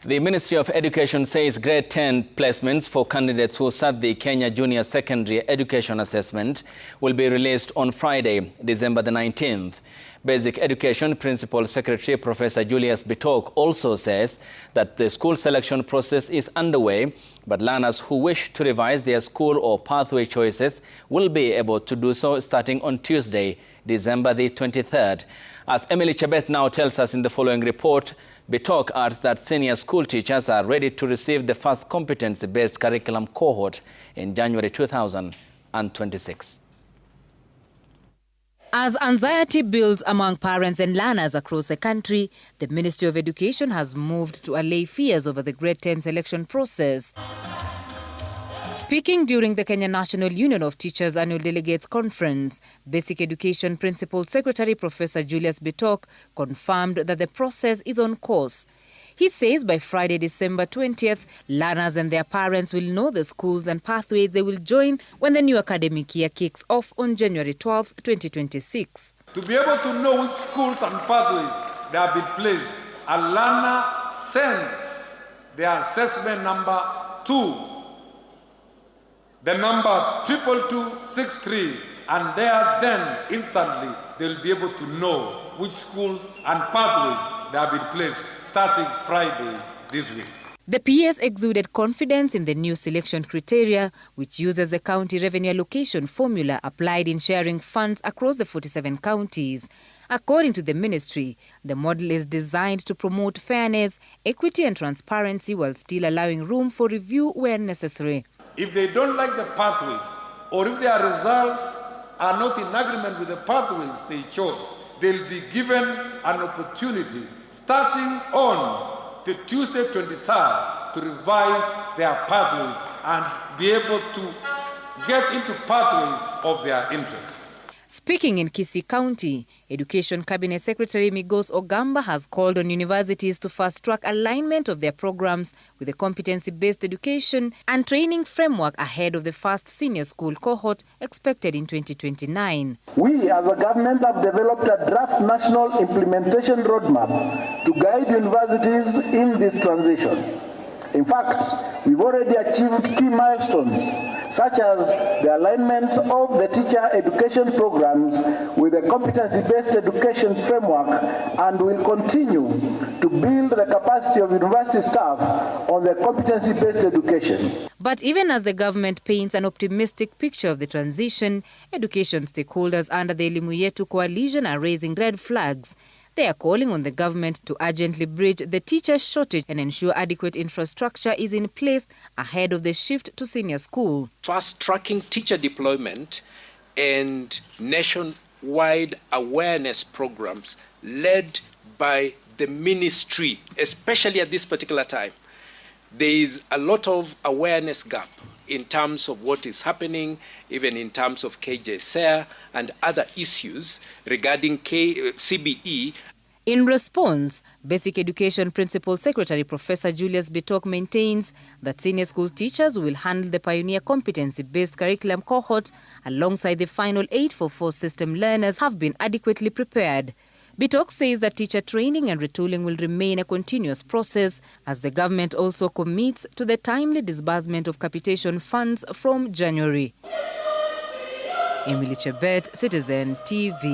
The Ministry of Education says grade 10 placements for candidates who sat the Kenya Junior Secondary Education Assessment will be released on Friday, December the 19th. Basic Education Principal Secretary Professor Julius Bitok also says that the school selection process is underway, but learners who wish to revise their school or pathway choices will be able to do so starting on Tuesday, December the 23rd. As Emily Chebet now tells us in the following report, Bitok adds that senior school teachers are ready to receive the first competency-based curriculum cohort in January 2026. As anxiety builds among parents and learners across the country, the Ministry of Education has moved to allay fears over the grade 10 selection process. Speaking during the Kenya National Union of Teachers Annual Delegates Conference, Basic Education Principal Secretary Professor Julius Bitok confirmed that the process is on course. He says by Friday, December 20th, learners and their parents will know the schools and pathways they will join when the new academic year kicks off on January 12, 2026. To be able to know which schools and pathways they have been placed, a learner sends their assessment number to the number 22263, and there then instantly they will be able to know which schools and pathways they have been placed starting Friday this week. The PS exuded confidence in the new selection criteria, which uses a county revenue allocation formula applied in sharing funds across the 47 counties. According to the ministry, the model is designed to promote fairness, equity and transparency while still allowing room for review where necessary. If they don't like the pathways, or if their results are not in agreement with the pathways they chose, they'll be given an opportunity starting on the Tuesday 23rd to revise their pathways and be able to get into pathways of their interest. Speaking in KJSEA County, Education Cabinet Secretary Migos Ogamba has called on universities to fast-track alignment of their programs with the competency-based education and training framework ahead of the first senior school cohort expected in 2029. We as a government have developed a draft national implementation roadmap to guide universities in this transition. In fact, we've already achieved key milestones, such as the alignment of the teacher education programs with the competency-based education framework, and will continue to build the capacity of university staff on the competency-based education. But even as the government paints an optimistic picture of the transition, education stakeholders under the Elimu Yetu coalition are raising red flags. They are calling on the government to urgently bridge the teacher shortage and ensure adequate infrastructure is in place ahead of the shift to senior school. Fast-tracking teacher deployment and nationwide awareness programs led by the ministry, especially at this particular time. There is a lot of awareness gap in terms of what is happening, even in terms of KJSEA and other issues regarding CBE. In response, Basic Education Principal Secretary Professor Julius Bitok maintains that senior school teachers will handle the pioneer competency-based curriculum cohort alongside the final 844 system learners have been adequately prepared. Bitok says that teacher training and retooling will remain a continuous process as the government also commits to the timely disbursement of capitation funds from January. Emily Chebet, Citizen TV.